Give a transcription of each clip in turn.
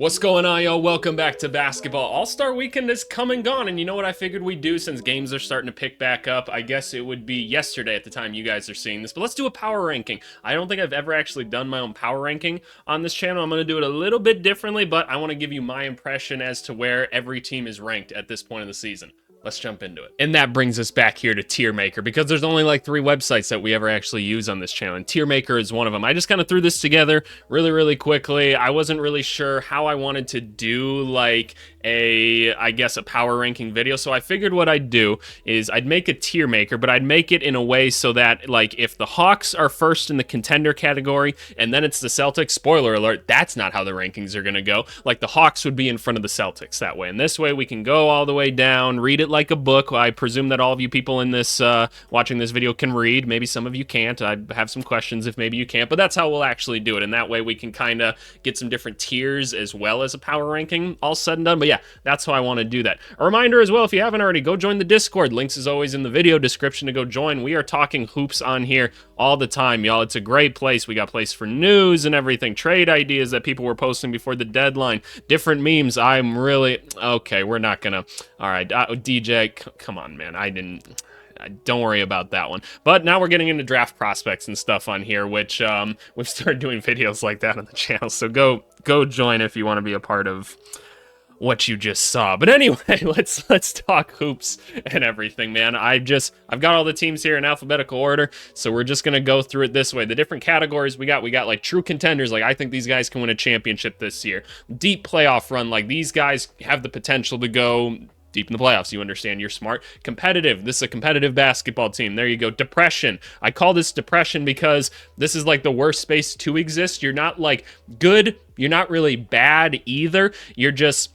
What's going on, y'all? Welcome back to basketball. All-Star Weekend is come and gone, and you know what I figured we'd do since games are starting to pick back up? I guess it would be yesterday at the time you guys are seeing this, but let's do a power ranking. I don't think I've ever actually done my own power ranking on this channel. I'm going to do it a little bit differently, but I want to give you my impression as to where every team is ranked at this point in the season. Let's jump into it. And that brings us back here to Tier Maker, because there's only like 3 websites that we ever actually use on this channel, and Tier Maker is one of them. I just kind of threw this together really quickly. I wasn't really sure how I wanted to do like I guess a power ranking video, so I figured what I'd do is I'd make a Tier Maker, but I'd make it in a way so that like if the Hawks are first in the contender category and then it's the Celtics, spoiler alert, that's not how the rankings are gonna go. Like the Hawks would be in front of the Celtics that way, and this way we can go all the way down, read it like a book. I presume that all of you people in this watching this video can read. Maybe some of you can't. I have some questions if maybe you can't, but that's how we'll actually do it, and that way we can kind of get some different tiers as well as a power ranking all said and done. But yeah, that's how I want to do that. A reminder as well, if you haven't already, go join the Discord. Links is always in the video description to go join. We are talking hoops on here all the time, y'all. It's a great place. We got place for news and everything, trade ideas that people were posting before the deadline, different memes. I'm really okay. We're not gonna. All right, DJ, come on, man. Don't worry about that one. But now we're getting into draft prospects and stuff on here, which we've started doing videos like that on the channel. So go join if you want to be a part of what you just saw. But anyway, let's talk hoops and everything, man. I've got all the teams here in alphabetical order, so we're just gonna go through it this way. The different categories we got like true contenders, like I think these guys can win a championship this year. Deep playoff run, like these guys have the potential to go deep in the playoffs. You understand, you're smart. Competitive, this is a competitive basketball team. There you go. Depression, I call this depression because this is like the worst space to exist. You're not like good, you're not really bad either, you're just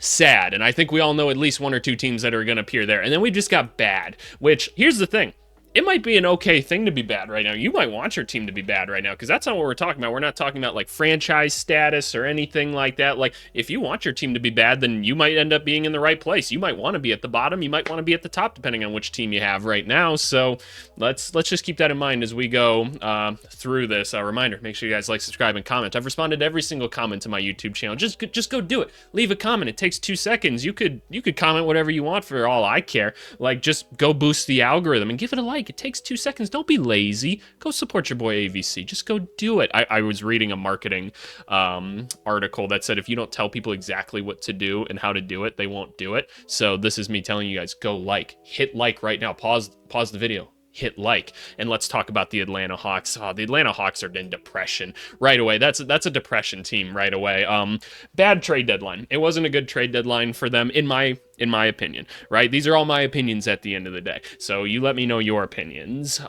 sad. And I think we all know at least 1 or 2 teams that are going to appear there. And then we just got bad, which here's the thing. It might be an okay thing to be bad right now. You might want your team to be bad right now, because that's not what we're talking about. We're not talking about like franchise status or anything like that. Like if you want your team to be bad, then you might end up being in the right place. You might want to be at the bottom. You might want to be at the top, depending on which team you have right now. So let's just keep that in mind as we go through this. A reminder, make sure you guys like, subscribe, and comment. I've responded to every single comment to my YouTube channel. Just go do it. Leave a comment. It takes 2 seconds. You could comment whatever you want for all I care. Like just go boost the algorithm and give it a like. It takes 2 seconds. Don't be lazy. Go support your boy AVC. Just go do it. I was reading a marketing article that said if you don't tell people exactly what to do and how to do it, they won't do it. So this is me telling you guys, go hit like right now. Pause the video. Hit like, and let's talk about the Atlanta Hawks. Oh, the Atlanta Hawks are in depression right away. That's a depression team right away. Bad trade deadline. It wasn't a good trade deadline for them, in my opinion, right? These are all my opinions at the end of the day, so you let me know your opinions.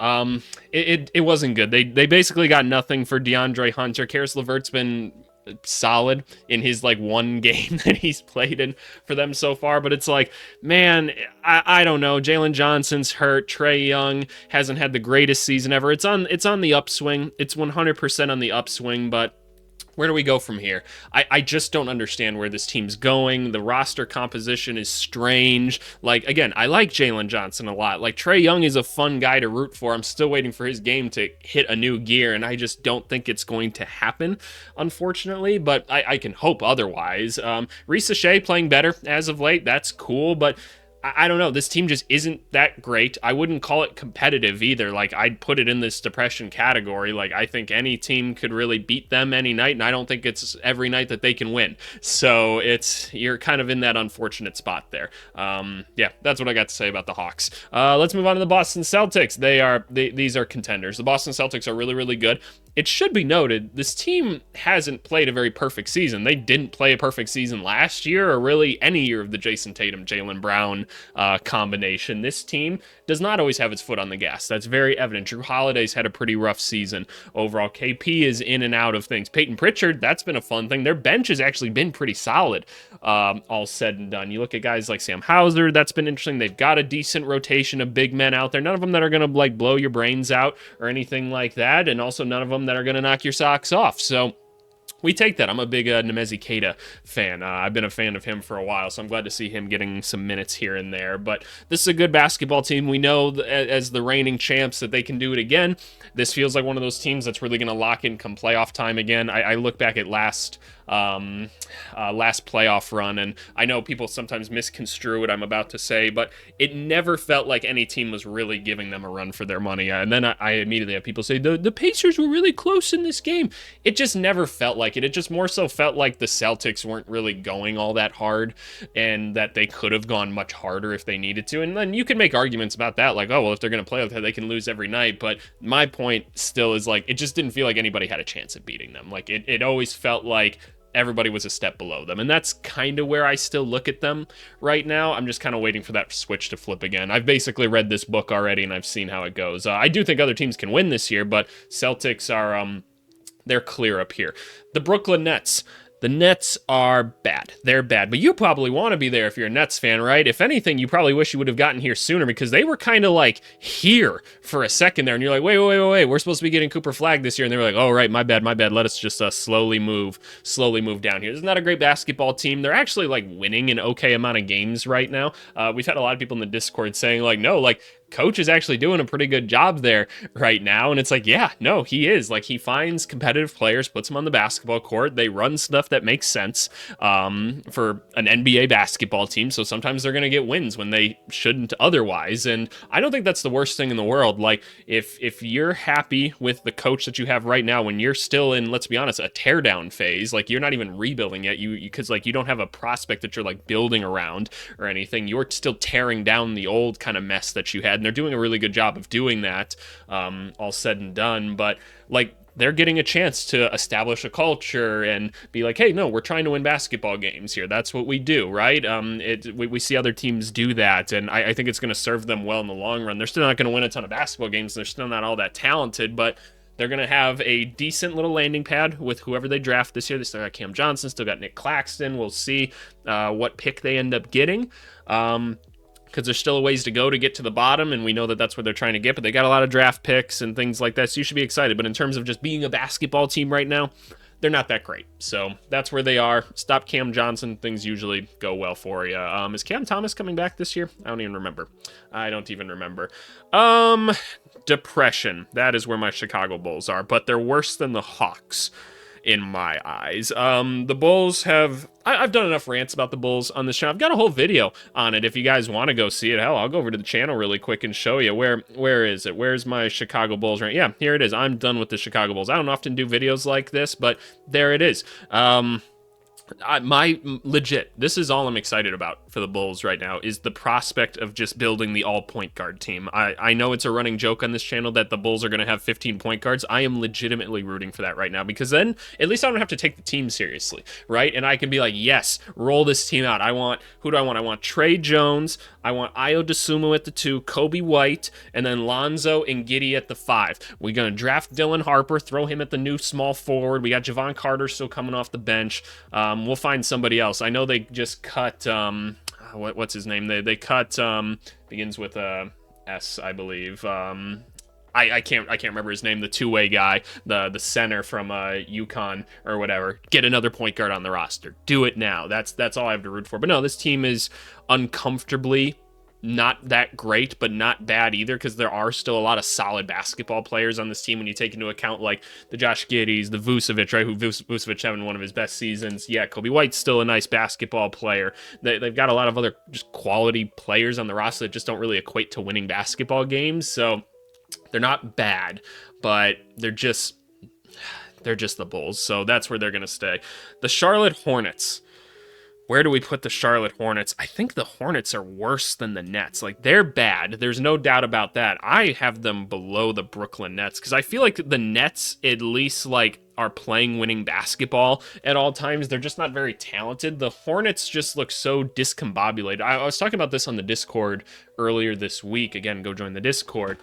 It wasn't good. They basically got nothing for DeAndre Hunter. Karis LeVert's been solid in his like 1 game that he's played in for them so far, but it's like, man, I don't know. Jalen Johnson's hurt. Trae Young hasn't had the greatest season ever. It's on the upswing. It's 100% on the upswing, but where do we go from here? I just don't understand where this team's going. The roster composition is strange. Like, again, I like Jalen Johnson a lot. Like, Trae Young is a fun guy to root for. I'm still waiting for his game to hit a new gear, and I just don't think it's going to happen, unfortunately, but I can hope otherwise. Risa Shea playing better as of late. That's cool, but I don't know. This team just isn't that great. I wouldn't call it competitive either. Like, I'd put it in this depression category. Like, I think any team could really beat them any night, and I don't think it's every night that they can win. So you're kind of in that unfortunate spot there. Yeah, that's what I got to say about the Hawks. Let's move on to the Boston Celtics. These are contenders. The Boston Celtics are really good. It should be noted, this team hasn't played a very perfect season. They didn't play a perfect season last year, or really any year of the Jason Tatum, Jaylen Brown combination. This team does not always have its foot on the gas. That's very evident. Drew Holiday's had a pretty rough season overall. KP is in and out of things. Peyton Pritchard, that's been a fun thing. Their bench has actually been pretty solid, all said and done. You look at guys like Sam Hauser, that's been interesting. They've got a decent rotation of big men out there. None of them that are going to like blow your brains out or anything like that, and also none of them that are going to knock your socks off. So we take that. I'm a big Nemezi Keita fan. I've been a fan of him for a while, so I'm glad to see him getting some minutes here and there. But this is a good basketball team. We know as the reigning champs that they can do it again. This feels like one of those teams that's really going to lock in come playoff time again. I look back at last last playoff run. And I know people sometimes misconstrue what I'm about to say, but it never felt like any team was really giving them a run for their money. And then I immediately have people say, the Pacers were really close in this game. It just never felt like it. It just more so felt like the Celtics weren't really going all that hard, and that they could have gone much harder if they needed to. And then you can make arguments about that, like, oh, well, if they're going to play like that, they can lose every night. But my point still is, like, it just didn't feel like anybody had a chance at beating them. Like, it always felt like everybody was a step below them. And that's kind of where I still look at them right now. I'm just kind of waiting for that switch to flip again. I've basically read this book already, and I've seen how it goes. I do think other teams can win this year, but Celtics are, they're clear up here. The Brooklyn Nets. The Nets are bad. They're bad. But you probably want to be there if you're a Nets fan, right? If anything, you probably wish you would have gotten here sooner, because they were kind of like here for a second there. And you're like, wait. We're supposed to be getting Cooper Flag this year. And they were like, oh, right, my bad. Let us just slowly move down here. Isn't that a great basketball team? They're actually like winning an okay amount of games right now. We've had a lot of people in the Discord saying like, no, like, coach is actually doing a pretty good job there right now. And it's like, yeah, no, he is. Like, he finds competitive players, puts them on the basketball court. They run stuff that makes sense for an NBA basketball team. So sometimes they're going to get wins when they shouldn't otherwise. And I don't think that's the worst thing in the world. Like, if you're happy with the coach that you have right now, when you're still in, let's be honest, a teardown phase, like, you're not even rebuilding yet, because like, you don't have a prospect that you're like building around or anything. You're still tearing down the old kind of mess that you had. And they're doing a really good job of doing that, all said and done. But like, they're getting a chance to establish a culture and be like, hey, no, we're trying to win basketball games here. That's what we do, right? We see other teams do that, and I think it's going to serve them well in the long run. They're still not going to win a ton of basketball games. They're still not all that talented, but they're going to have a decent little landing pad with whoever they draft this year. They still got Cam Johnson, still got Nick Claxton. We'll see what pick they end up getting. Because there's still a ways to go to get to the bottom, and we know that that's what they're trying to get, but they got a lot of draft picks and things like that, so you should be excited. But in terms of just being a basketball team right now, they're not that great. So that's where they are. Stop Cam Johnson. Things usually go well for you. Is Cam Thomas coming back this year? I don't even remember. Depression. That is where my Chicago Bulls are, but they're worse than the Hawks in my eyes. The Bulls have... I've done enough rants about the Bulls on this channel. I've got a whole video on it if you guys want to go see it. Hell, I'll go over to the channel really quick and show you. Where is it? Where's my Chicago Bulls rant? Yeah, here it is. I'm done with the Chicago Bulls. I don't often do videos like this, but there it is. This is all I'm excited about for the Bulls right now, is the prospect of just building the all point guard team. I know it's a running joke on this channel that the Bulls are going to have 15 point guards. I am legitimately rooting for that right now, because then at least I don't have to take the team seriously, right? And I can be like, yes, roll this team out. Who do I want? I want Trey Jones. I want Ayo Dosunmu at the 2, Kobe White, and then Lonzo and Giddey at the 5. We're going to draft Dylan Harper, throw him at the new small forward. We got Javon Carter still coming off the bench. We'll find somebody else. I know they just cut, what's his name? They cut, begins with a S, I believe. I can't remember his name. The two-way guy, the center from UConn or whatever. Get another point guard on the roster. Do it now. That's all I have to root for. But no, this team is uncomfortably not that great, but not bad either, because there are still a lot of solid basketball players on this team when you take into account like the Josh Giddeys, the Vucevic, right? Who Vucevic having one of his best seasons. Yeah, Kobe White's still a nice basketball player. They've got a lot of other just quality players on the roster that just don't really equate to winning basketball games. So they're not bad, but they're just the Bulls. So that's where they're going to stay. The Charlotte Hornets. Where do we put the Charlotte Hornets? I think the Hornets are worse than the Nets. Like, they're bad. There's no doubt about that. I have them below the Brooklyn Nets because I feel like the Nets at least, like, are playing winning basketball at all times. They're just not very talented. The Hornets just look so discombobulated. I was talking about this on the Discord earlier this week. Again, go join the Discord.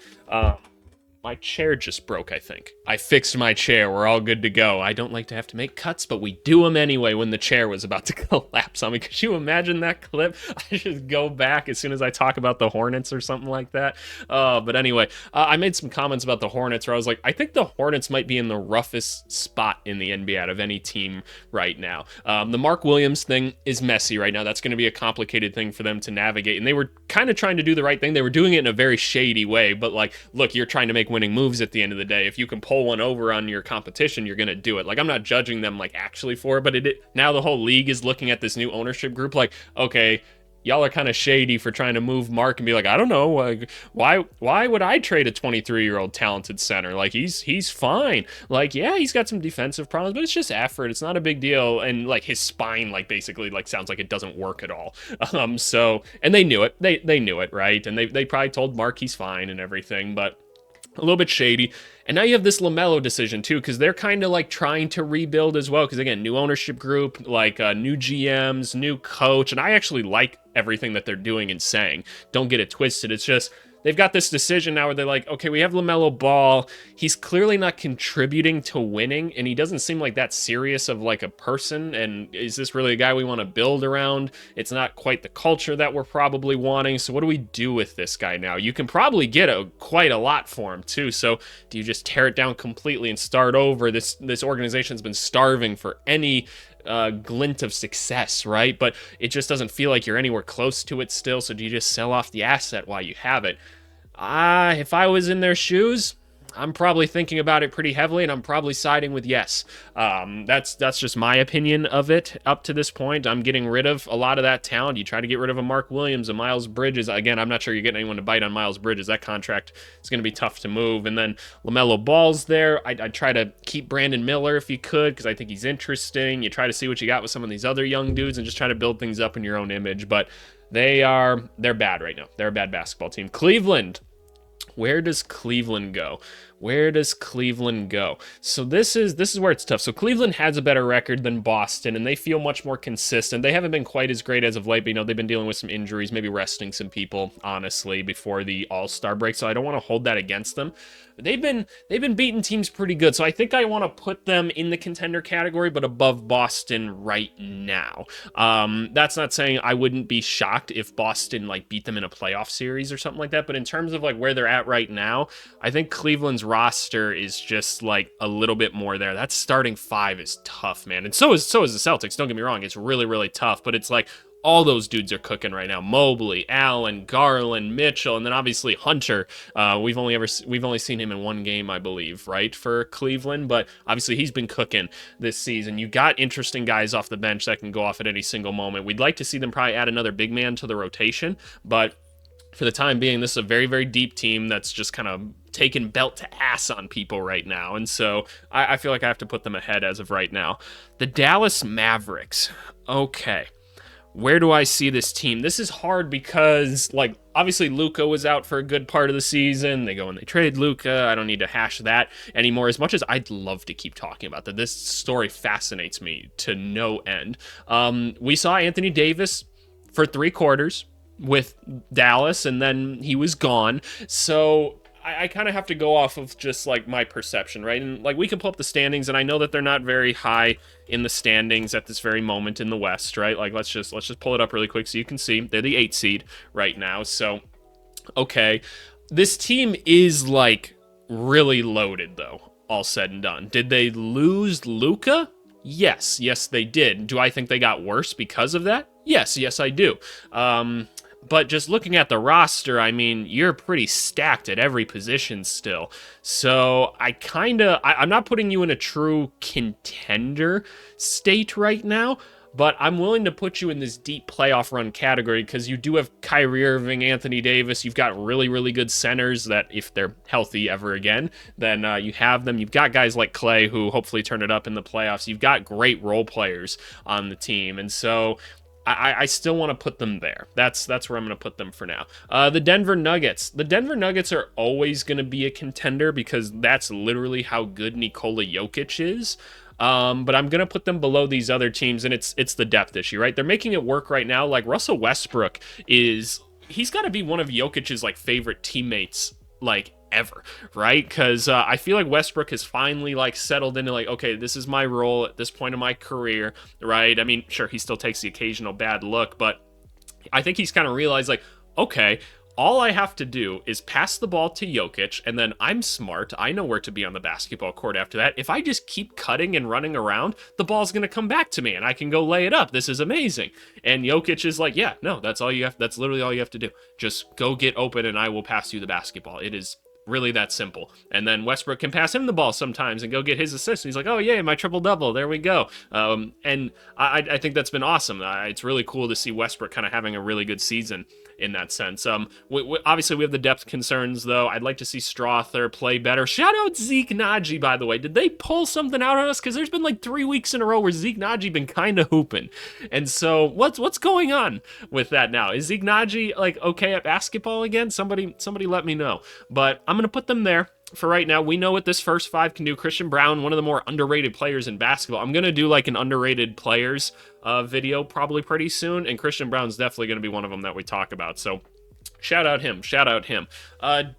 My chair just broke, I think. I fixed my chair. We're all good to go. I don't like to have to make cuts, but we do them anyway when the chair was about to collapse on me. Could you imagine that clip? I just go back as soon as I talk about the Hornets or something like that. But anyway, I made some comments about the Hornets where I was like, I think the Hornets might be in the roughest spot in the NBA out of any team right now. The Mark Williams thing is messy right now. That's going to be a complicated thing for them to navigate. And they were kind of trying to do the right thing. They were doing it in a very shady way, but like, look, you're trying to make winning moves at the end of the day. If you can pull one over on your competition, you're going to do it. Like, I'm not judging them like actually for it, but now the whole league is looking at this new ownership group like, okay, y'all are kind of shady for trying to move Mark and be like, I don't know, like, why would I trade a 23-year-old talented center? Like, he's fine. Like, yeah, he's got some defensive problems, but it's just effort. It's not a big deal. And like his spine, like basically like sounds like it doesn't work at all. So, and they knew it. They knew it, right? And they probably told Mark he's fine and everything, but a little bit shady. And now you have this LaMelo decision too, because they're kind of like trying to rebuild as well. Because again, new ownership group, like new GMs, new coach. And I actually like everything that they're doing and saying. Don't get it twisted. It's just they've got this decision now where they're like, okay, we have LaMelo Ball. He's clearly not contributing to winning, and he doesn't seem like that serious of like a person. And is this really a guy we want to build around? It's not quite the culture that we're probably wanting. So what do we do with this guy now? You can probably get quite a lot for him too. So do you just tear it down completely and start over? This organization's been starving for any glint of success, right? But it just doesn't feel like you're anywhere close to it still. So do you just sell off the asset while you have it? If I was in their shoes, I'm probably thinking about it pretty heavily, and I'm probably siding with yes. That's just my opinion of it up to this point. I'm getting rid of a lot of that talent. You try to get rid of a Mark Williams, a Miles Bridges. Again, I'm not sure you're getting anyone to bite on Miles Bridges. That contract is going to be tough to move. And then LaMelo Ball's there. I'd try to keep Brandon Miller if you could, because I think he's interesting. You try to see what you got with some of these other young dudes and just try to build things up in your own image. But they're bad right now. They're a bad basketball team. Cleveland. Where does Cleveland go? Where does Cleveland go? So this is where it's tough. So Cleveland has a better record than Boston, and they feel much more consistent. They haven't been quite as great as of late, but they've been dealing with some injuries, maybe resting some people, honestly, before the All-Star break. So I don't want to hold that against them. They've been beating teams pretty good. So I think I want to put them in the contender category, but above Boston right now. That's not saying I wouldn't be shocked if Boston like beat them in a playoff series or something like that. But in terms of like where they're at right now, I think Cleveland's roster is just like a little bit more there. That starting five is tough, man. And so is the Celtics. Don't get me wrong. It's really, really tough, but it's like all those dudes are cooking right now. Mobley, Allen, Garland, Mitchell, and then obviously Hunter. We've only seen him in one game, I believe, right, for Cleveland, but obviously he's been cooking this season. You got interesting guys off the bench that can go off at any single moment. We'd like to see them probably add another big man to the rotation, but for the time being, this is a very, very deep team that's just kind of taking belt to ass on people right now. And so I feel like I have to put them ahead as of right now. The Dallas Mavericks. Okay. Where do I see this team? This is hard because, like, obviously Luka was out for a good part of the season. They go and they trade Luka. I don't need to hash that anymore. As much as I'd love to keep talking about that, this story fascinates me to no end. We saw Anthony Davis for 3 quarters with Dallas, and then he was gone. So I kind of have to go off of just like my perception, right? And like we can pull up the standings, and I know that they're not very high in the standings at this very moment in the West, right? Like let's just pull it up really quick so you can see they're the 8 seed right now. So okay, this team is like really loaded though, all said and done. Did they lose Luka? Yes, they did. Do I think they got worse because of that? Yes, I do. But just looking at the roster, I mean, you're pretty stacked at every position still. So I'm not putting you in a true contender state right now, but I'm willing to put you in this deep playoff run category because you do have Kyrie Irving, Anthony Davis. You've got really, really good centers that if they're healthy ever again, then you have them. You've got guys like Clay who hopefully turn it up in the playoffs. You've got great role players on the team. And so I still want to put them there. That's where I'm going to put them for now. The Denver Nuggets. The Denver Nuggets are always going to be a contender because that's literally how good Nikola Jokic is. But I'm going to put them below these other teams, and it's the depth issue, right? They're making it work right now. Like Russell Westbrook he's got to be one of Jokic's like favorite teammates, like ever, right? Because I feel like Westbrook has finally like settled into like, okay, this is my role at this point in my career, right? I mean, sure, he still takes the occasional bad look, but I think he's kind of realized like, okay, all I have to do is pass the ball to Jokic, and then I'm smart. I know where to be on the basketball court after that. If I just keep cutting and running around, the ball's going to come back to me, and I can go lay it up. This is amazing. And Jokic is like, yeah, no, that's literally all you have to do. Just go get open, and I will pass you the basketball. It is Really that simple. And then Westbrook can pass him the ball sometimes and go get his assist. And he's like, oh, yeah, my triple-double. There we go. And I think that's been awesome. It's really cool to see Westbrook kind of having a really good season in that sense. Obviously, we have the depth concerns, though. I'd like to see Strother play better. Shout out Zeke Naji, by the way. Did they pull something out on us? Because there's been like 3 weeks in a row where Zeke Naji been kind of hooping. And so what's going on with that now? Is Zeke Naji like okay at basketball again? Somebody let me know. But I'm going to put them there for right now. We know what this first 5 can do. Christian Braun, one of the more underrated players in basketball. I'm going to do like an underrated players video probably pretty soon, and Christian Braun's definitely going to be one of them that we talk about. So shout out him.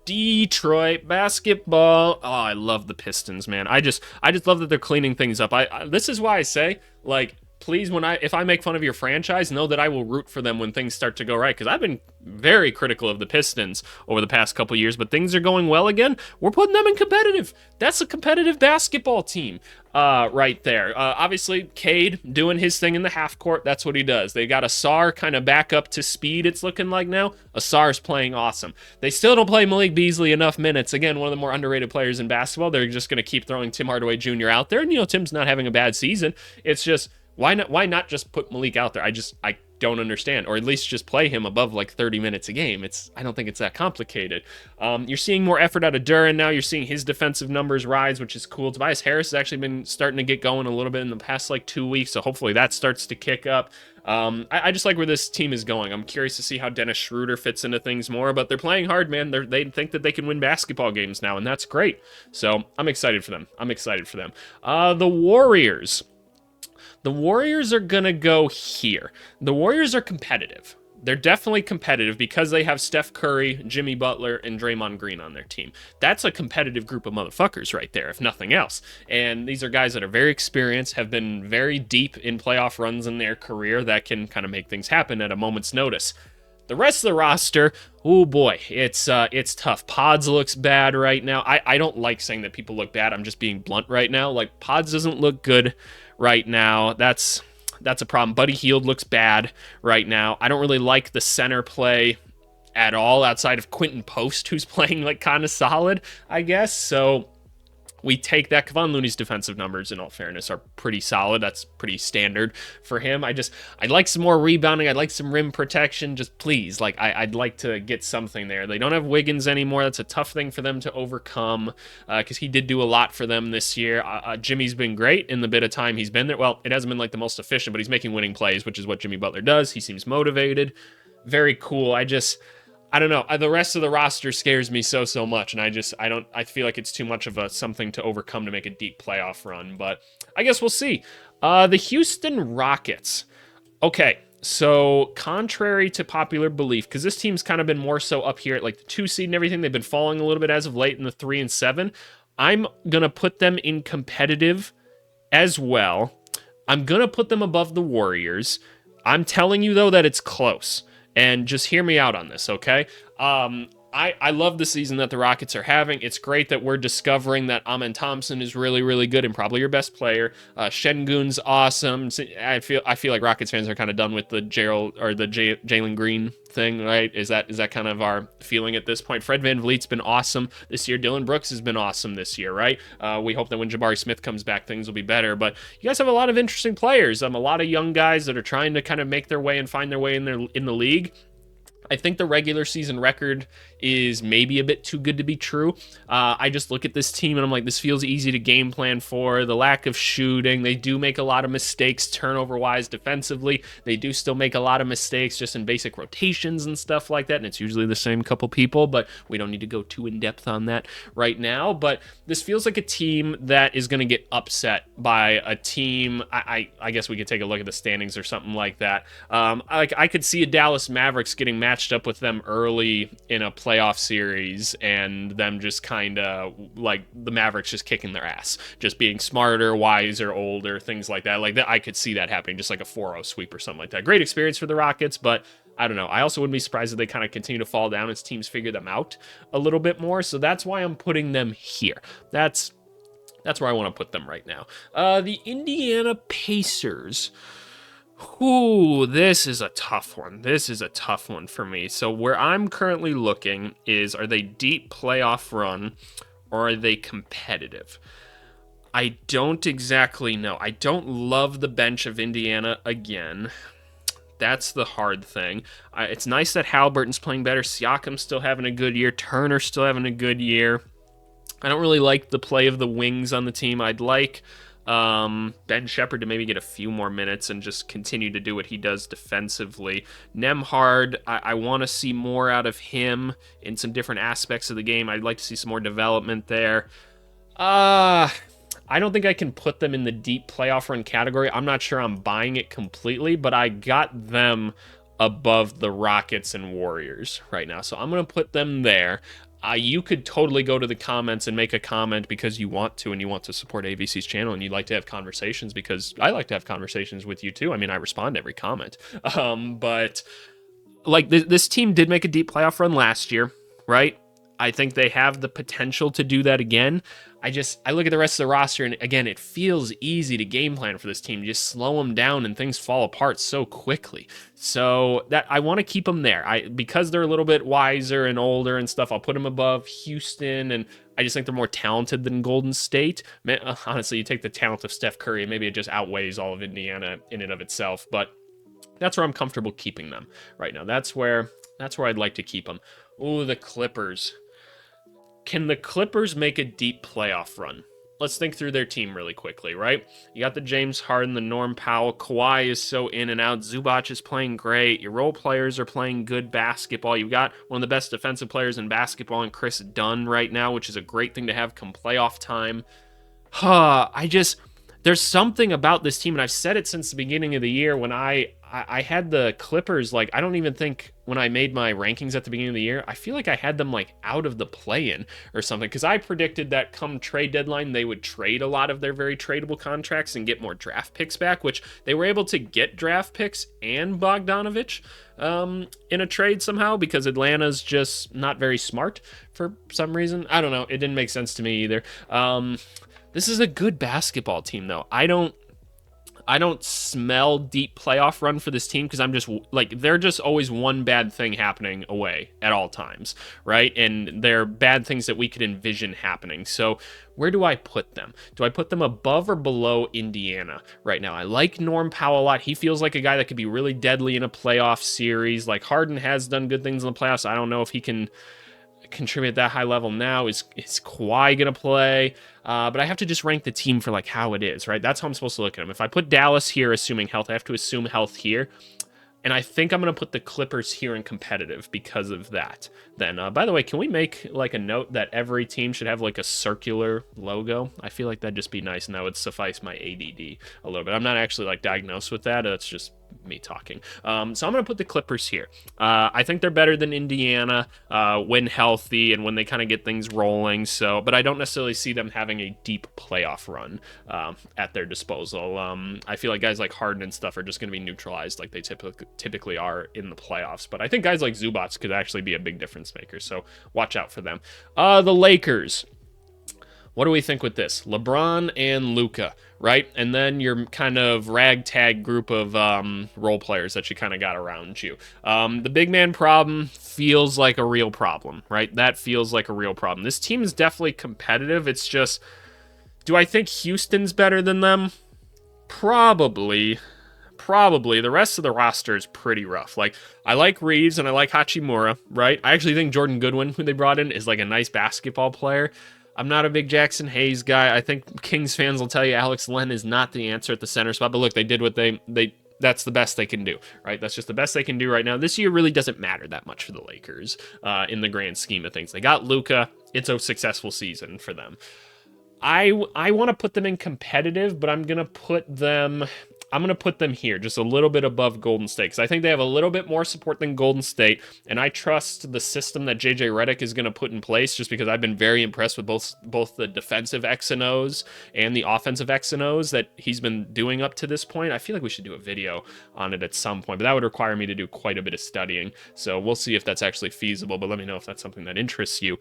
Detroit basketball. Oh, I love the Pistons, man. I just love that they're cleaning things up. This is why I say, like, please, if I make fun of your franchise, know that I will root for them when things start to go right, because I've been very critical of the Pistons over the past couple years, but things are going well again. We're putting them in competitive. That's a competitive basketball team right there. Obviously, Cade doing his thing in the half court. That's what he does. They got Asar kind of back up to speed, it's looking like now. Asar's playing awesome. They still don't play Malik Beasley enough minutes. Again, one of the more underrated players in basketball. They're just going to keep throwing Tim Hardaway Jr. out there, and, Tim's not having a bad season. It's just, why not just put Malik out there? I don't understand, or at least just play him above like 30 minutes a game. I don't think it's that complicated. You're seeing more effort out of Duren now. You're seeing his defensive numbers rise, which is cool. Tobias Harris has actually been starting to get going a little bit in the past like 2 weeks, so hopefully that starts to kick up. I just like where this team is going. I'm curious to see how Dennis Schroeder fits into things more, but they're playing hard, man. They think that they can win basketball games now, and that's great. So I'm excited for them. The Warriors. The Warriors are going to go here. The Warriors are competitive. They're definitely competitive because they have Steph Curry, Jimmy Butler, and Draymond Green on their team. That's a competitive group of motherfuckers right there, if nothing else. And these are guys that are very experienced, have been very deep in playoff runs in their career that can kind of make things happen at a moment's notice. The rest of the roster, oh boy, it's tough. Pods looks bad right now. I don't like saying that people look bad. I'm just being blunt right now. Like, Pods doesn't look good right now. That's a problem. Buddy Hield looks bad right now. I don't really like the center play at all outside of Quentin Post, who's playing like kind of solid, I guess. So we take that. Kevon Looney's defensive numbers, in all fairness, are pretty solid. That's pretty standard for him. I'd like some more rebounding. I'd like some rim protection. Just please, I'd like to get something there. They don't have Wiggins anymore. That's a tough thing for them to overcome because he did do a lot for them this year. Jimmy's been great in the bit of time he's been there. Well, it hasn't been like the most efficient, but he's making winning plays, which is what Jimmy Butler does. He seems motivated. Very cool. I don't know. The rest of the roster scares me so much, and I feel like it's too much of something to overcome to make a deep playoff run, but I guess we'll see. The Houston Rockets. Okay, so contrary to popular belief, because this team's kind of been more so up here at like the 2 seed and everything, they've been falling a little bit as of late in the 3 and 7. I'm going to put them in competitive as well. I'm going to put them above the Warriors. I'm telling you, though, that it's close. And just hear me out on this, okay? I love the season that the Rockets are having. It's great that we're discovering that Amen Thompson is really, really good and probably your best player. Şengün's awesome. I feel like Rockets fans are kind of done with the Jalen Green thing, right? Is that kind of our feeling at this point? Fred VanVleet's been awesome this year. Dylan Brooks has been awesome this year, right? We hope that when Jabari Smith comes back, things will be better. But you guys have a lot of interesting players. A lot of young guys that are trying to kind of make their way and find their way in the league. I think the regular season record is maybe a bit too good to be true. I just look at this team and I'm like, this feels easy to game plan for. The lack of shooting, they do make a lot of mistakes turnover-wise defensively. They do still make a lot of mistakes just in basic rotations and stuff like that, and it's usually the same couple people, but we don't need to go too in-depth on that right now. But this feels like a team that is going to get upset by a team. I guess we could take a look at the standings or something like that. I could see a Dallas Mavericks getting matched up with them early in a playoff series and them just kind of like the Mavericks just kicking their ass, just being smarter, wiser, older, things like that. Like that, I could see that happening, just like a 4-0 sweep or something like that. Great experience for the Rockets, but I don't know. I also wouldn't be surprised if they kind of continue to fall down as teams figure them out a little bit more. So that's why I'm putting them here. That's where I want to put them right now. The Indiana Pacers. Ooh, this is a tough one. This is a tough one for me. So where I'm currently looking is, are they deep playoff run or are they competitive? I don't exactly know. I don't love the bench of Indiana again. That's the hard thing. It's nice that Halliburton's playing better. Siakam's still having a good year. Turner's still having a good year. I don't really like the play of the wings on the team. I'd like Ben Shepherd to maybe get a few more minutes and just continue to do what he does defensively. Nemhard, I want to see more out of him in some different aspects of the game. I'd like to see some more development there. I don't think I can put them in the deep playoff run category. I'm not sure I'm buying it completely, but I got them above the Rockets and Warriors right now. So I'm going to put them there. You could totally go to the comments and make a comment because you want to and you want to support AVC's channel and you'd like to have conversations, because I like to have conversations with you too. I mean, I respond to every comment. But like this team did make a deep playoff run last year, right? I think they have the potential to do that again. I look at the rest of the roster, and again, it feels easy to game plan for this team. You just slow them down, and things fall apart so quickly. So that I want to keep them there. Because they're a little bit wiser and older and stuff, I'll put them above Houston, and I just think they're more talented than Golden State. Man, honestly, you take the talent of Steph Curry, and maybe it just outweighs all of Indiana in and of itself. But that's where I'm comfortable keeping them right now. That's where I'd like to keep them. Ooh, the Clippers. Can the Clippers make a deep playoff run? Let's think through their team really quickly, right? You got the James Harden, the Norm Powell. Kawhi is so in and out. Zubac is playing great. Your role players are playing good basketball. You've got one of the best defensive players in basketball in Chris Dunn right now, which is a great thing to have come playoff time. There's something about this team, and I've said it since the beginning of the year when I had the Clippers, like, I don't even think when I made my rankings at the beginning of the year, I feel like I had them, like, out of the play-in or something, because I predicted that come trade deadline, they would trade a lot of their very tradable contracts and get more draft picks back, which they were able to get draft picks and Bogdanovich in a trade somehow, because Atlanta's just not very smart for some reason. I don't know. It didn't make sense to me either. This is a good basketball team, though. I don't smell deep playoff run for this team, because I'm just like, they're just always one bad thing happening away at all times, right? And they're bad things that we could envision happening. So where do I put them? Do I put them above or below Indiana right now? I like Norm Powell a lot. He feels like a guy that could be really deadly in a playoff series. Like, Harden has done good things in the playoffs. I don't know if he can contribute at that high level now. Is Kawhi gonna play? But I have to just rank the team for like how it is, right? That's how I'm supposed to look at them. If I put Dallas here, assuming health, I have to assume health here. And I think I'm going to put the Clippers here in competitive because of that. Then, by the way, can we make like a note that every team should have like a circular logo? I feel like that'd just be nice, and that would suffice my ADD a little bit. I'm not actually like diagnosed with that. It's just me talking. So I'm going to put the Clippers here. I think they're better than Indiana when healthy and when they kind of get things rolling. So, but I don't necessarily see them having a deep playoff run at their disposal. I feel like guys like Harden and stuff are just going to be neutralized like they typically are in the playoffs. But I think guys like Zubac could actually be a big difference maker. So watch out for them. The Lakers. What do we think with this? LeBron and Luka, right? And then your kind of ragtag group of role players that you kind of got around you. The big man problem feels like a real problem, right? That feels like a real problem. This team is definitely competitive. It's just, do I think Houston's better than them? Probably. The rest of the roster is pretty rough. Like, I like Reeves and I like Hachimura, right? I actually think Jordan Goodwin, who they brought in, is like a nice basketball player. I'm not a big Jackson Hayes guy. I think Kings fans will tell you Alex Len is not the answer at the center spot. But look, they did what they that's the best they can do, right? That's just the best they can do right now. This year really doesn't matter that much for the Lakers in the grand scheme of things. They got Luka. It's a successful season for them. I want to put them in competitive, but I'm going to put them here just a little bit above Golden State, because I think they have a little bit more support than Golden State, and I trust the system that JJ Redick is going to put in place, just because I've been very impressed with both the defensive X and O's and the offensive X and O's that he's been doing up to this point. I feel like we should do a video on it at some point, but that would require me to do quite a bit of studying, so we'll see if that's actually feasible, but let me know if that's something that interests you.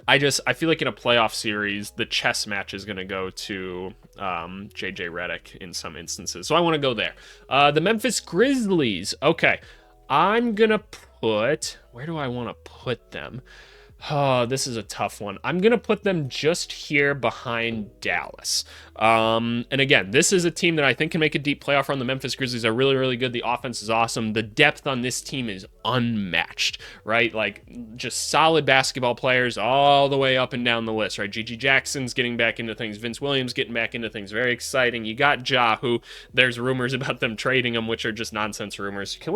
I feel like in a playoff series, the chess match is going to go to JJ Redick in some instances. So I want to go there. The Memphis Grizzlies. Okay. I'm going to put, where do I want to put them? Oh, this is a tough one. I'm going to put them just here behind Dallas. And again, this is a team that I think can make a deep playoff run. The Memphis Grizzlies are really, really good. The offense is awesome. The depth on this team is unmatched, right? Like, just solid basketball players all the way up and down the list, right? Gigi Jackson's getting back into things. Vince Williams getting back into things. Very exciting. You got Ja, who there's rumors about them trading him, which are just nonsense rumors. Can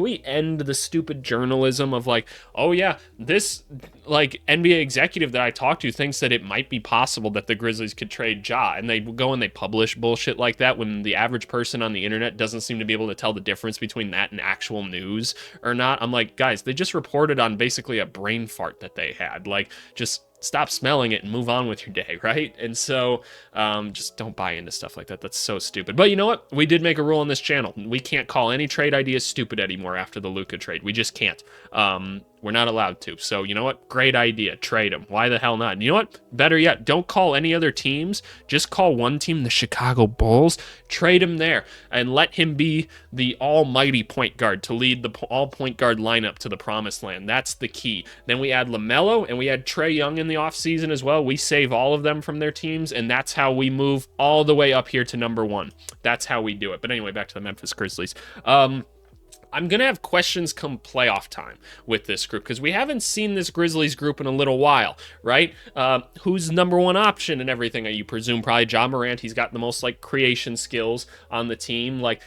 we end the stupid journalism of like, oh yeah, this like NBA executive that I talked to thinks that it might be possible that the Grizzlies could trade Ja, and they go and they publish bullshit like that when the average person on the internet doesn't seem to be able to tell the difference between that and actual news or not. I'm like, guys, they just reported on basically a brain fart that they had. Like, just stop smelling it and move on with your day, right? And so just don't buy into stuff like that. That's so stupid. But you know what? We did make a rule on this channel. We can't call any trade ideas stupid anymore after the Luka trade. We just can't. We're not allowed to. So you know what? Great idea. Trade him. Why the hell not? And you know what? Better yet, don't call any other teams. Just call one team, the Chicago Bulls. Trade him there and let him be the almighty point guard to lead the all point guard lineup to the promised land. That's the key. Then we add LaMelo and we add Trae Young in the offseason as well. We save all of them from their teams, and that's how we move all the way up here to number one. That's how we do it. But anyway, back to the Memphis Grizzlies. I'm going to have questions come playoff time with this group because we haven't seen this Grizzlies group in a little while, right? Who's number one option and everything? You presume probably Ja Morant. He's got the most like creation skills on the team. Like,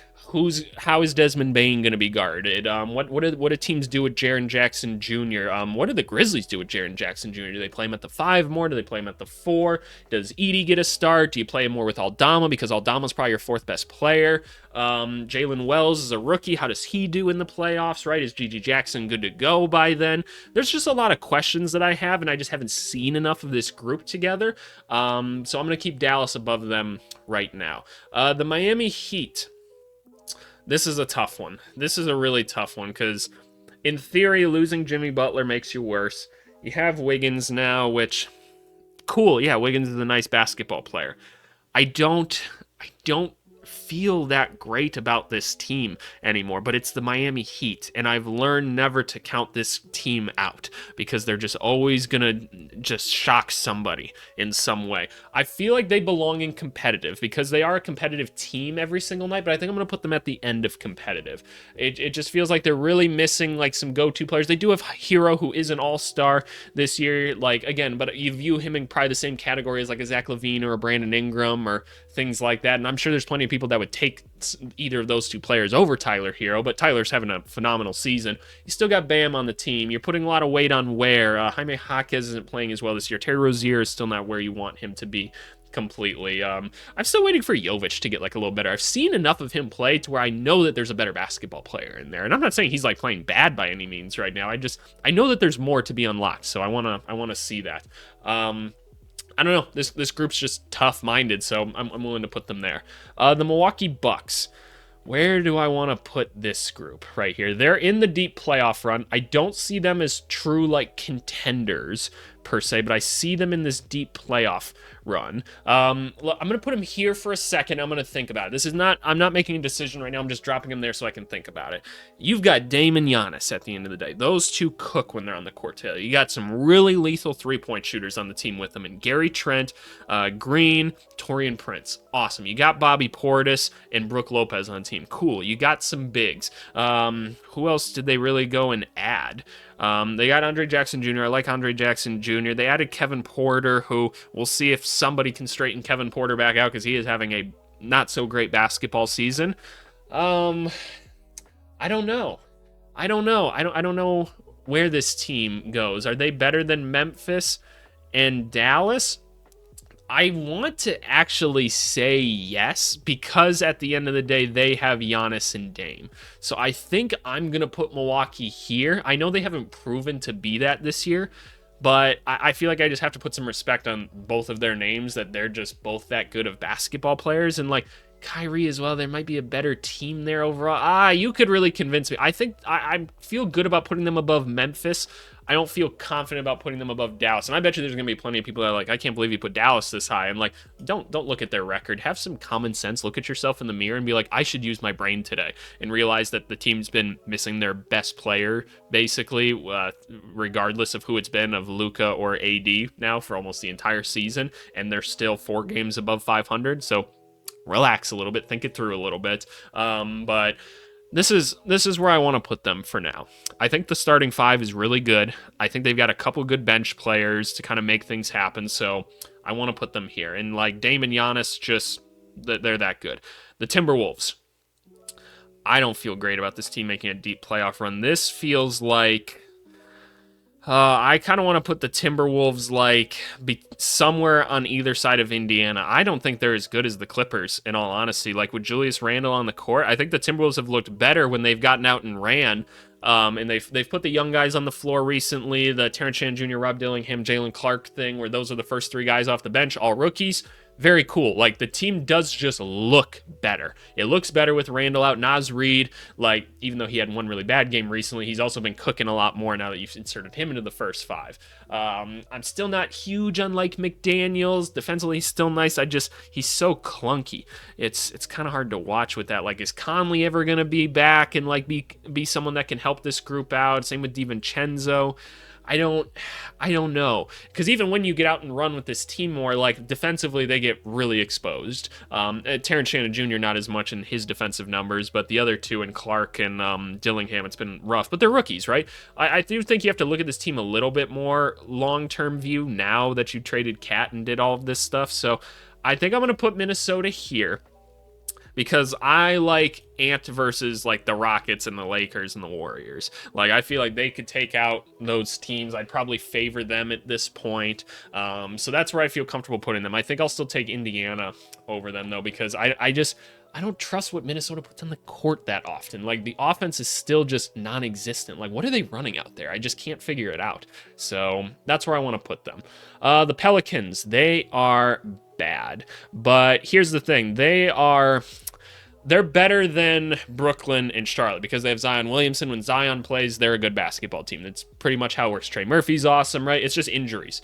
how is Desmond Bane going to be guarded? What do teams do with Jaren Jackson Jr.? What do the Grizzlies do with Jaren Jackson Jr.? Do they play him at the 5 more? Do they play him at the 4? Does Edey get a start? Do you play him more with Aldama because Aldama's probably your 4th best player? Jalen Wells is a rookie. How does he do in the playoffs, right? Is Gigi Jackson good to go by then? There's just a lot of questions that I have, and I just haven't seen enough of this group together. So I'm going to keep Dallas above them right now. The Miami Heat. This is a tough one. This is a really tough one because, in theory, losing Jimmy Butler makes you worse. You have Wiggins now, which, cool, yeah, Wiggins is a nice basketball player. I don't feel that great about this team anymore, but it's the Miami Heat, and I've learned never to count this team out because they're just always gonna just shock somebody in some way. I feel like they belong in competitive because they are a competitive team every single night, but I think I'm gonna put them at the end of competitive. It just feels like they're really missing like some go-to players. They do have Hero, who is an all-star this year, like, again, but you view him in probably the same category as like a Zach LaVine or a Brandon Ingram or things like that, and I'm sure there's plenty of people that would take either of those two players over Tyler Hero, but Tyler's having a phenomenal season. You still got Bam on the team. You're putting a lot of weight on Ware. Jaime Jaquez isn't playing as well this year. Terry Rozier is still not where you want him to be completely. I'm still waiting for Jovic to get like a little better. I've seen enough of him play to where I know that there's a better basketball player in there, and I'm not saying he's like playing bad by any means right now. I know that there's more to be unlocked, so I wanna see that. I don't know. This group's just tough-minded, so I'm willing to put them there. The Milwaukee Bucks. Where do I want to put this group? Right here. They're in the deep playoff run. I don't see them as true, like, contenders, per se, but I see them in this deep playoff run. I'm going to put them here for a second. I'm going to think about it. I'm not making a decision right now. I'm just dropping them there so I can think about it. You've got Dame and Giannis at the end of the day. Those two cook when they're on the court together. You got some really lethal three-point shooters on the team with them, and Gary Trent, Green, Taurean Prince. Awesome. You got Bobby Portis and Brook Lopez on the team. Cool. You got some bigs. Who else did they really go and add? They got Andre Jackson Jr. I like Andre Jackson Jr. They added Kevin Porter, who we'll see if somebody can straighten Kevin Porter back out because he is having a not so great basketball season. I don't know. I don't know where this team goes. Are they better than Memphis and Dallas? I want to actually say yes, because at the end of the day, they have Giannis and Dame. So I think I'm going to put Milwaukee here. I know they haven't proven to be that this year, but I feel like I just have to put some respect on both of their names, that they're just both that good of basketball players. And like, Kyrie as well. There might be a better team there overall. You could really convince me. I think I feel good about putting them above Memphis. I don't feel confident about putting them above Dallas. And I bet you there's going to be plenty of people that are like, I can't believe you put Dallas this high. I'm like, don't look at their record. Have some common sense. Look at yourself in the mirror and be like, I should use my brain today, and realize that the team's been missing their best player, basically, regardless of who it's been, of Luka or AD now for almost the entire season. And they're still 4 games above 500. So relax a little bit, think it through a little bit. But this is where I want to put them for now. I think the starting 5 is really good. I think they've got a couple good bench players to kind of make things happen, so I want to put them here. And like Dame and Giannis, just they're that good. The Timberwolves. I don't feel great about this team making a deep playoff run. This feels like I kind of want to put the Timberwolves be somewhere on either side of Indiana. I don't think they're as good as the Clippers, in all honesty. Like with Julius Randle on the court, I think the Timberwolves have looked better when they've gotten out and ran. And they've put the young guys on the floor recently. The Terrence Shannon Jr., Rob Dillingham, Jalen Clark thing, where those are the first 3 guys off the bench, all rookies. Very cool. Like, the team does just look better. It looks better with Randall out. Naz Reid, even though he had one really bad game recently, he's also been cooking a lot more now that you've inserted him into the first 5. I'm still not huge on, McDaniels. Defensively, he's still nice. He's so clunky. It's kind of hard to watch with that. Is Conley ever going to be back and, be someone that can help this group out? Same with DiVincenzo. I don't know, because even when you get out and run with this team more, defensively they get really exposed. Terrence Shannon Jr. not as much in his defensive numbers, but the other 2 in Clark and Dillingham, it's been rough. But they're rookies, right? I do think you have to look at this team a little bit more long-term view now that you traded Cat and did all of this stuff. So I think I'm going to put Minnesota here, because I like Ant versus the Rockets and the Lakers and the Warriors. I feel like they could take out those teams. I'd probably favor them at this point. So that's where I feel comfortable putting them. I think I'll still take Indiana over them, though, because I don't trust what Minnesota puts on the court that often. The offense is still just non-existent. What are they running out there? I just can't figure it out. So that's where I want to put them. The Pelicans, they are bad. But here's the thing. They're better than Brooklyn and Charlotte because they have Zion Williamson. When Zion plays, they're a good basketball team. That's pretty much how it works. Trey Murphy's awesome, right? It's just injuries.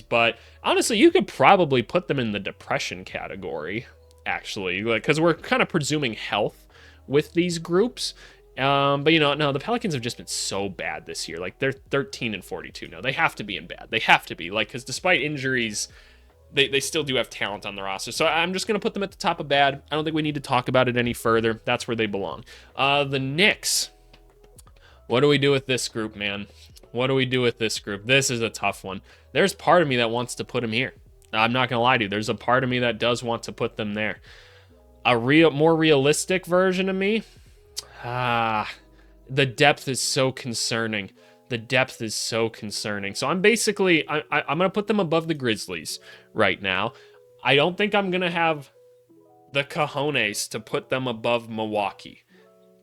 But honestly, you could probably put them in the depression category, actually, because we're kind of presuming health with these groups. But no, the Pelicans have just been so bad this year. They're 13-42 now. They have to be in bad. They have to be, because despite injuries, they still do have talent on the roster. So I'm just going to put them at the top of bad. I don't think we need to talk about it any further. That's where they belong. The Knicks. What do we do with this group, man? What do we do with this group? This is a tough one. There's part of me that wants to put them here. I'm not going to lie to you. There's a part of me that does want to put them there. A more realistic version of me? The depth is so concerning. So I'm basically, I'm going to put them above the Grizzlies right now. I don't think I'm going to have the cojones to put them above Milwaukee.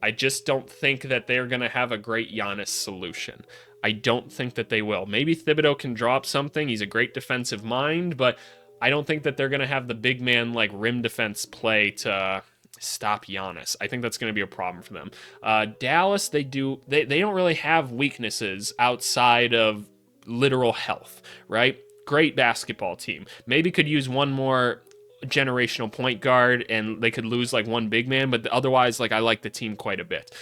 I just don't think that they're going to have a great Giannis solution. I don't think that they will. Maybe Thibodeau can draw up something. He's a great defensive mind, but I don't think that they're going to have the big man rim defense play to stop Giannis. I think that's going to be a problem for them. Dallas, they don't really have weaknesses outside of literal health, right? Great basketball team. Maybe could use one more generational point guard and they could lose one big man, but otherwise I like the team quite a bit.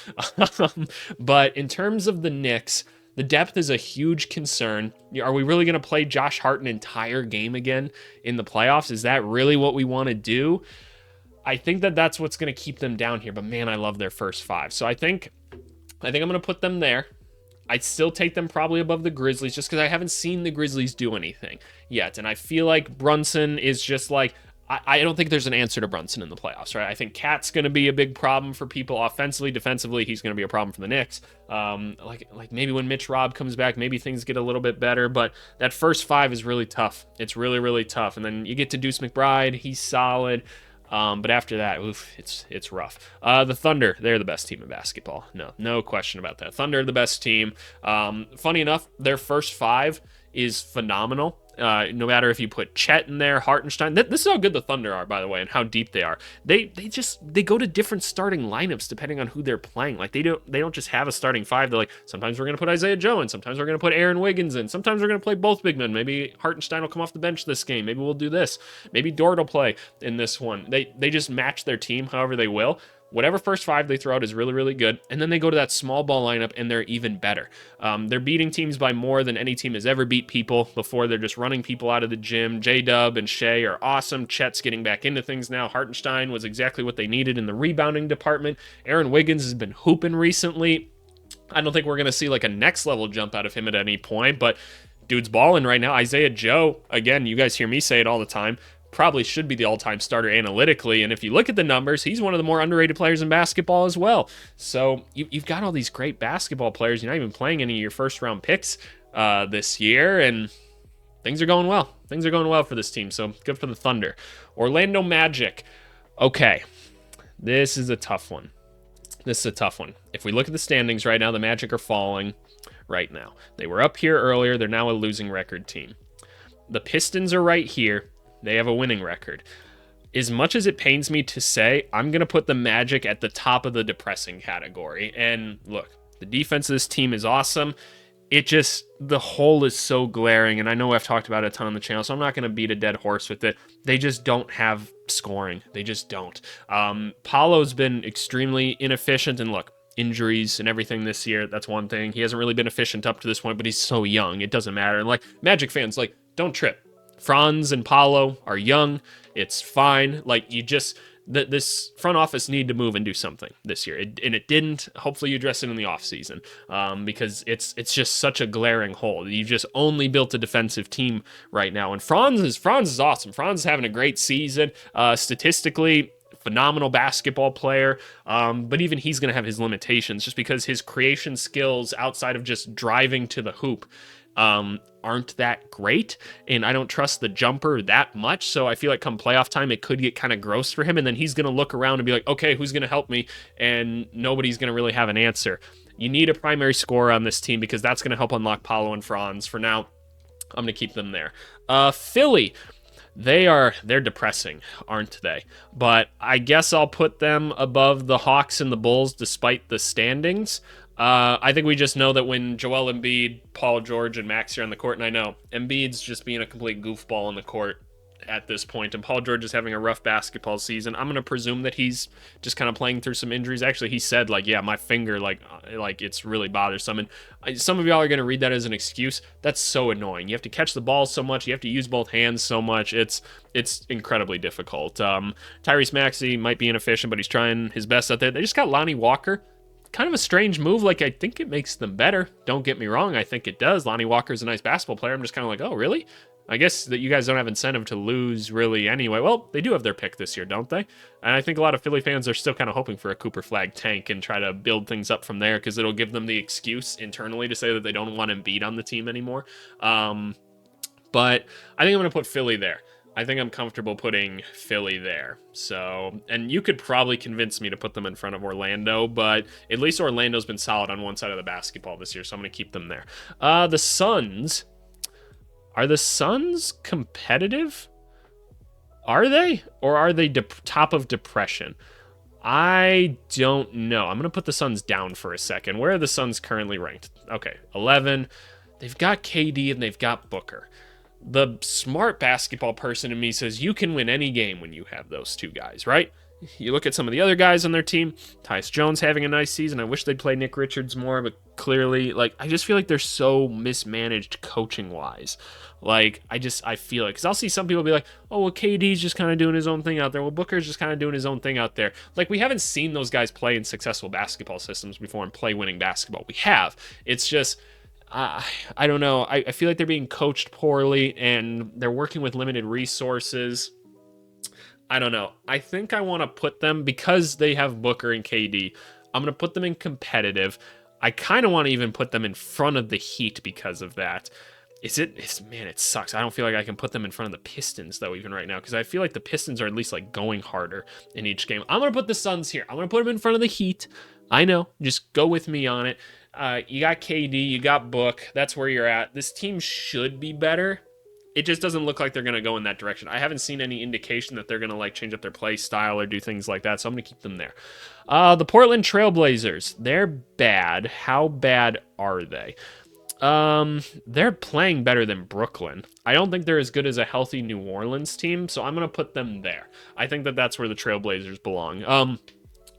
But in terms of the Knicks, the depth is a huge concern. Are we really going to play Josh Hart an entire game again in the playoffs? Is that really what we want to do? I think that that's what's going to keep them down here, but man, I love their first 5. So I think I'm going to put them there. I'd still take them probably above the Grizzlies just because I haven't seen the Grizzlies do anything yet. And I feel like Brunson is just I don't think there's an answer to Brunson in the playoffs, right? I think Cat's going to be a big problem for people offensively. Defensively, he's going to be a problem for the Knicks. Maybe when Mitch Robb comes back, maybe things get a little bit better. But that first 5 is really tough. It's really, really tough. And then you get to Deuce McBride. He's solid. But after that, it's rough. The Thunder, they're the best team in basketball. No question about that. Thunder are the best team. Funny enough, their first 5 is phenomenal. No matter if you put Chet in there, Hartenstein. This is how good the Thunder are, by the way, and how deep they are. They go to different starting lineups depending on who they're playing. Like they don't just have a starting five. They're like, sometimes we're gonna put Isaiah Joe in, sometimes we're gonna put Aaron Wiggins in, sometimes we're gonna play both big men. Maybe Hartenstein will come off the bench this game. Maybe we'll do this. Maybe Dort will play in this one. They just match their team however they will. Whatever first five they throw out is really, really good. And then they go to that small ball lineup and they're even better. They're beating teams by more than any team has ever beat people before. They're just running people out of the gym. J-Dub and Shea are awesome. Chet's getting back into things now. Hartenstein was exactly what they needed in the rebounding department. Aaron Wiggins has been hooping recently. I don't think we're going to see like a next level jump out of him at any point, but dude's balling right now. Isaiah Joe, again, you guys hear me say it all the time, probably should be the all-time starter analytically, and if you look at the numbers, he's one of the more underrated players in basketball as well. So you've got all these great basketball players. You're not even playing any of your first-round picks this year, and things are going well. Things are going well for this team, so good for the Thunder. Orlando Magic. Okay, this is a tough one. If we look at the standings right now, the Magic are falling right now. They were up here earlier. They're now a losing record team. The Pistons are right here. They have a winning record. As much as it pains me to say, I'm going to put the Magic at the top of the depressing category. And look, the defense of this team is awesome. The hole is so glaring, and I know I've talked about it a ton on the channel, so I'm not going to beat a dead horse with it. They just don't have scoring. They just don't. Paolo's been extremely inefficient, and look, injuries and everything this year, that's one thing. He hasn't really been efficient up to this point, but he's so young, it doesn't matter. And like, Magic fans, like, don't trip. Franz and Paolo are young. It's fine. Like, this front office need to move and do something this year. And it didn't. Hopefully you address it in the offseason because it's just such a glaring hole. You've just only built a defensive team right now. And Franz is awesome. Franz is having a great season. Statistically, phenomenal basketball player, but even he's going to have his limitations just because his creation skills outside of just driving to the hoop aren't that great, and I don't trust the jumper that much, so I feel like come playoff time, it could get kind of gross for him, and then he's going to look around and be like, okay, who's going to help me? And nobody's going to really have an answer. You need a primary scorer on this team because that's going to help unlock Paolo and Franz. For now, I'm going to keep them there. Philly, they're depressing, aren't they? But I guess I'll put them above the Hawks and the Bulls despite the standings. I think we just know that when Joel Embiid, Paul George, and Max are on the court, and I know Embiid's just being a complete goofball on the court at this point, and Paul George is having a rough basketball season. I'm going to presume that he's just kind of playing through some injuries. Actually, he said, like, yeah, my finger, like it's really bothersome. And some of y'all are going to read that as an excuse. That's so annoying. You have to catch the ball so much. You have to use both hands so much. It's incredibly difficult. Tyrese Maxey might be inefficient, but he's trying his best out there. They just got Lonnie Walker. Kind of a strange move. Like, I think it makes them better. Don't get me wrong. I think it does. Lonnie Walker's a nice basketball player. I'm just kind of like, oh, really? I guess that you guys don't have incentive to lose really anyway. Well, they do have their pick this year, don't they? And I think a lot of Philly fans are still kind of hoping for a Cooper Flag tank and try to build things up from there because it'll give them the excuse internally to say that they don't want Embiid on the team anymore. But I think I'm going to put Philly there. I think I'm comfortable putting Philly there. So, and you could probably convince me to put them in front of Orlando, but at least Orlando's been solid on one side of the basketball this year, so I'm going to keep them there. The Suns. Are the Suns competitive? Are they? Or are they top of depression? I don't know. I'm going to put the Suns down for a second. Where are the Suns currently ranked? Okay, 11. They've got KD and they've got Booker. The smart basketball person in me says you can win any game when you have those two guys, right? You look at some of the other guys on their team. Tyus Jones having a nice season. I wish they'd play Nick Richards more, but clearly, like, I just feel like they're so mismanaged coaching-wise. Like, I feel like, because I'll see some people be like, oh, well, KD's just kind of doing his own thing out there. Well, Booker's just kind of doing his own thing out there. Like, we haven't seen those guys play in successful basketball systems before and play winning basketball. We have. It's just... I don't know. I feel like they're being coached poorly and they're working with limited resources. I don't know. I think I want to put them, because they have Booker and KD, I'm going to put them in competitive. I kind of want to even put them in front of the Heat because of that. Man, it sucks. I don't feel like I can put them in front of the Pistons, though, even right now, because I feel like the Pistons are at least, like, going harder in each game. I'm going to put the Suns here. I'm going to put them in front of the Heat. I know. Just go with me on it. You got KD, you got Book. That's where you're at. This team should be better. it just doesn't look like they're going to go in that direction. I haven't seen any indication that they're going to like change up their play style or do things like that, so I'm going to keep them there. The Portland Trailblazers, they're bad. How bad are they? They're playing better than Brooklyn. I don't think they're as good as a healthy New Orleans team, so I'm going to put them there. I think that that's where the Trailblazers belong.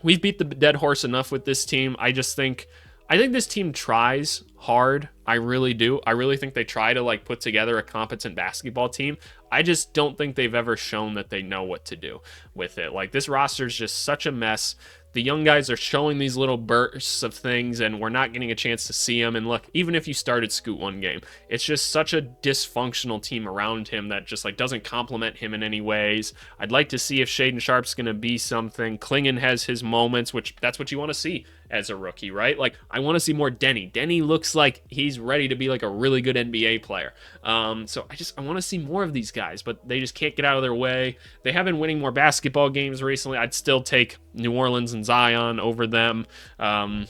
We've beat the dead horse enough with this team. I think this team tries hard. I really do. I really think they try to like put together a competent basketball team. I just don't think they've ever shown that they know what to do with it. Like, this roster is just such a mess. The young guys are showing these little bursts of things, and we're not getting a chance to see them. And look, even if you started Scoot one game, it's just such a dysfunctional team around him that just like doesn't complement him in any ways. I'd like to see if Shaden Sharp's going to be something. Klingon has his moments, which that's what you want to see as a rookie, right? Like, I want to see more Denny. Denny looks like he's ready to be like a really good NBA player. So I want to see more of these guys, but they just can't get out of their way. They have been winning more basketball games recently. I'd still take New Orleans and Zion over them. So I'm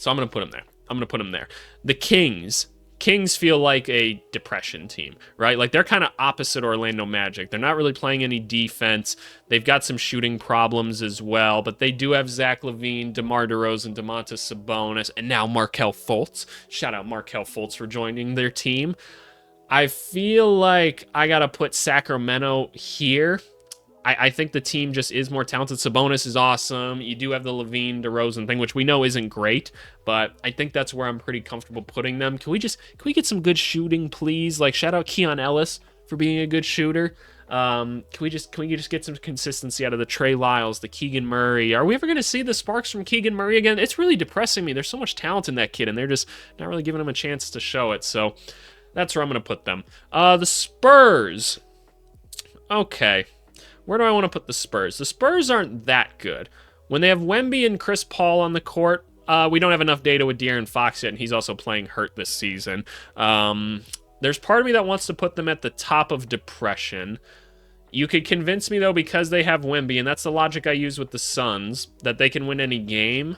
going to put them there. The Kings. Kings feel like a depression team, right? Like, they're kind of opposite Orlando Magic. They're not really playing any defense. They've got some shooting problems as well, but they do have Zach LaVine, DeMar DeRozan, Domantas Sabonis, and now Markelle Fultz. Shout out Markelle Fultz for joining their team. I feel like I got to put Sacramento here. I think the team just is more talented. Sabonis is awesome. You do have the LaVine, DeRozan thing, which we know isn't great, but I think that's where I'm pretty comfortable putting them. Can we get some good shooting, please? Like, shout out Keon Ellis for being a good shooter. Can we just get some consistency out of the Trey Lyles, the Keegan Murray? Are we ever going to see the sparks from Keegan Murray again? It's really depressing me. There's so much talent in that kid, and they're just not really giving him a chance to show it. So that's where I'm going to put them. The Spurs. Okay. Where do I want to put the Spurs? The Spurs aren't that good. When they have Wemby and Chris Paul on the court, we don't have enough data with De'Aaron Fox yet, and he's also playing hurt this season. There's part of me that wants to put them at the top of depression. You could convince me, though, because they have Wemby, and that's the logic I use with the Suns, that they can win any game.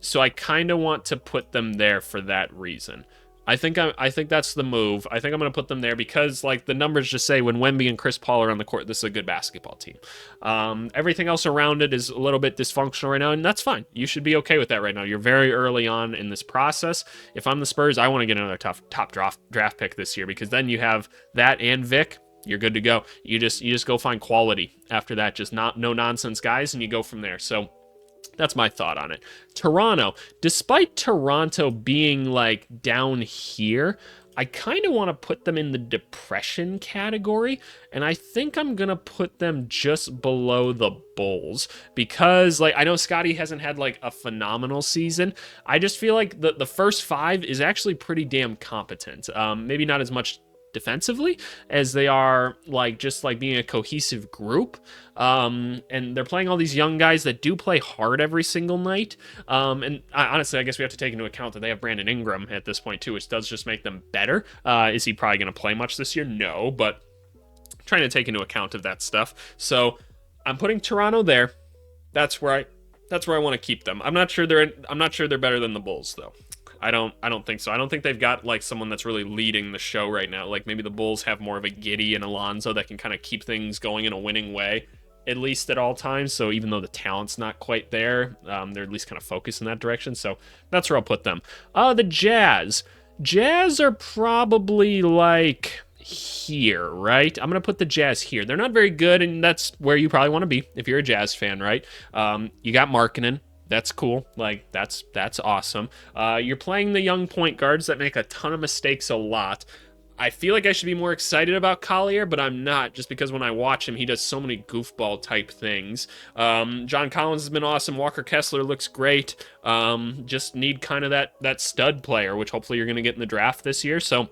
So I kind of want to put them there for that reason. I think that's the move. I think I'm going to put them there because, like, the numbers just say when Wemby and Chris Paul are on the court, this is a good basketball team. Everything else around it is a little bit dysfunctional right now, and that's fine. You should be okay with that right now. You're very early on in this process. If I'm the Spurs, I want to get another top draft pick this year because then you have that and Vic. You're good to go. You just go find quality after that. Just no nonsense guys, and you go from there. So that's my thought on it. Toronto. Despite Toronto being like down here, I kind of want to put them in the depression category, and I think I'm going to put them just below the Bulls because, like, I know Scotty hasn't had like a phenomenal season. I just feel like the first five is actually pretty damn competent. Maybe not as much defensively as they are like just like being a cohesive group, and they're playing all these young guys that do play hard every single night, and honestly I guess we have to take into account that they have Brandon Ingram at this point too, which does just make them better. Is he probably going to play much this year? No, but trying to take into account of that stuff. So I'm putting Toronto there. That's where I want to keep them. I'm not sure they're better than the Bulls though. I don't think so. I don't think they've got like someone that's really leading the show right now. Like maybe the Bulls have more of a Giddey and Alonzo that can kind of keep things going in a winning way, at least at all times. So even though the talent's not quite there, they're at least kind of focused in that direction. So that's where I'll put them. The Jazz. Jazz are probably like here, right? I'm going to put the Jazz here. They're not very good, and that's where you probably want to be if you're a Jazz fan, right? You got Markkanen. That's cool. Like, that's awesome. You're playing the young point guards that make a ton of mistakes a lot. I feel like I should be more excited about Collier, but I'm not, just because when I watch him, he does so many goofball type things. John Collins has been awesome. Walker Kessler looks great. Just need kind of that stud player, which hopefully you're going to get in the draft this year. So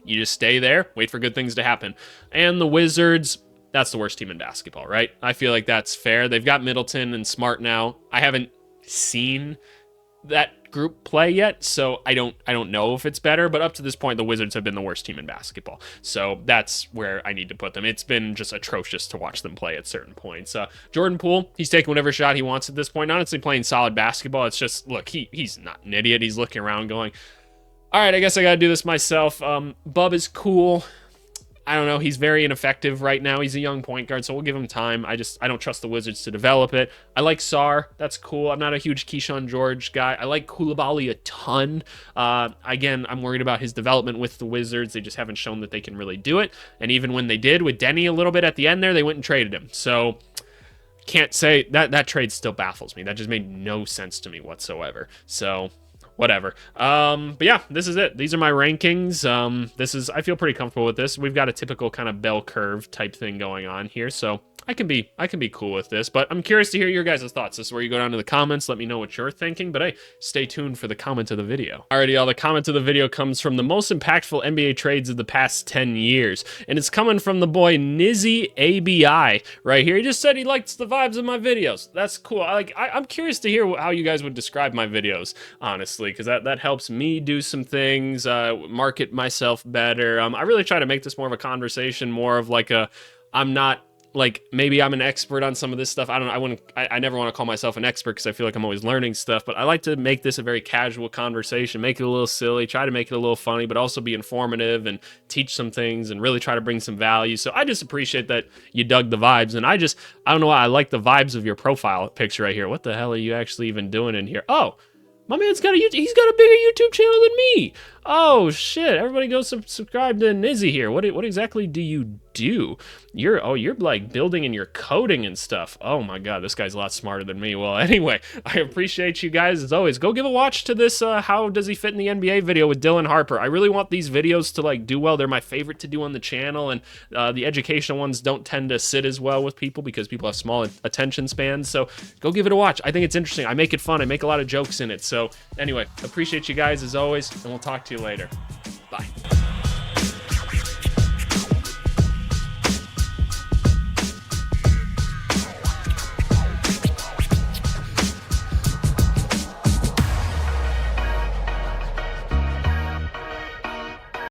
you just stay there, wait for good things to happen. And the Wizards, that's the worst team in basketball, right? I feel like that's fair. They've got Middleton and Smart now. I haven't seen that group play yet, so I don't know if it's better, but up to this point the Wizards have been the worst team in basketball, so that's where I need to put them. It's been just atrocious to watch them play at certain points. Jordan Poole, he's taking whatever shot he wants at this point, honestly playing solid basketball. It's just, look, he's not an idiot. He's looking around going, all right, I guess I gotta do this myself. Bub is cool. I don't know. He's very ineffective right now. He's a young point guard, so we'll give him time. I don't trust the Wizards to develop it. I like Sarr. That's cool. I'm not a huge Keyshawn George guy. I like Koulibaly a ton. Again, I'm worried about his development with the Wizards. They just haven't shown that they can really do it. And even when they did with Denny a little bit at the end there, they went and traded him. So can't say that trade still baffles me. That just made no sense to me whatsoever. So whatever. But yeah, this is it. These are my rankings. I feel pretty comfortable with this. We've got a typical kind of bell curve type thing going on here, so I can be cool with this, but I'm curious to hear your guys' thoughts. This is where you go down to the comments, let me know what you're thinking, but hey, stay tuned for the comment of the video. Alrighty, y'all, the comment of the video comes from the most impactful NBA trades of the past 10 years, and it's coming from the boy Nizzy ABI right here. He just said he likes the vibes of my videos. That's cool. I'm curious to hear how you guys would describe my videos, honestly, because that helps me do some things, market myself better. I really try to make this more of a conversation, more of like I'm not, like, maybe I'm an expert on some of this stuff. I don't know. I never want to call myself an expert because I feel like I'm always learning stuff, but I like to make this a very casual conversation, make it a little silly, try to make it a little funny, but also be informative and teach some things and really try to bring some value. So I just appreciate that you dug the vibes. And I don't know why I like the vibes of your profile picture right here. What the hell are you actually even doing in here? Oh, my man's got he's got a bigger YouTube channel than me. Oh shit! Everybody go subscribe to Nizzy here. What exactly do you do? You're like building and you're coding and stuff. Oh my god, this guy's a lot smarter than me. Well, anyway, I appreciate you guys as always. Go give a watch to this how does he fit in the NBA video with Dylan Harper. I really want these videos to like do well. They're my favorite to do on the channel, and the educational ones don't tend to sit as well with people because people have small attention spans. So go give it a watch. I think it's interesting. I make it fun. I make a lot of jokes in it. So anyway, appreciate you guys as always, and we'll talk to you later. Bye.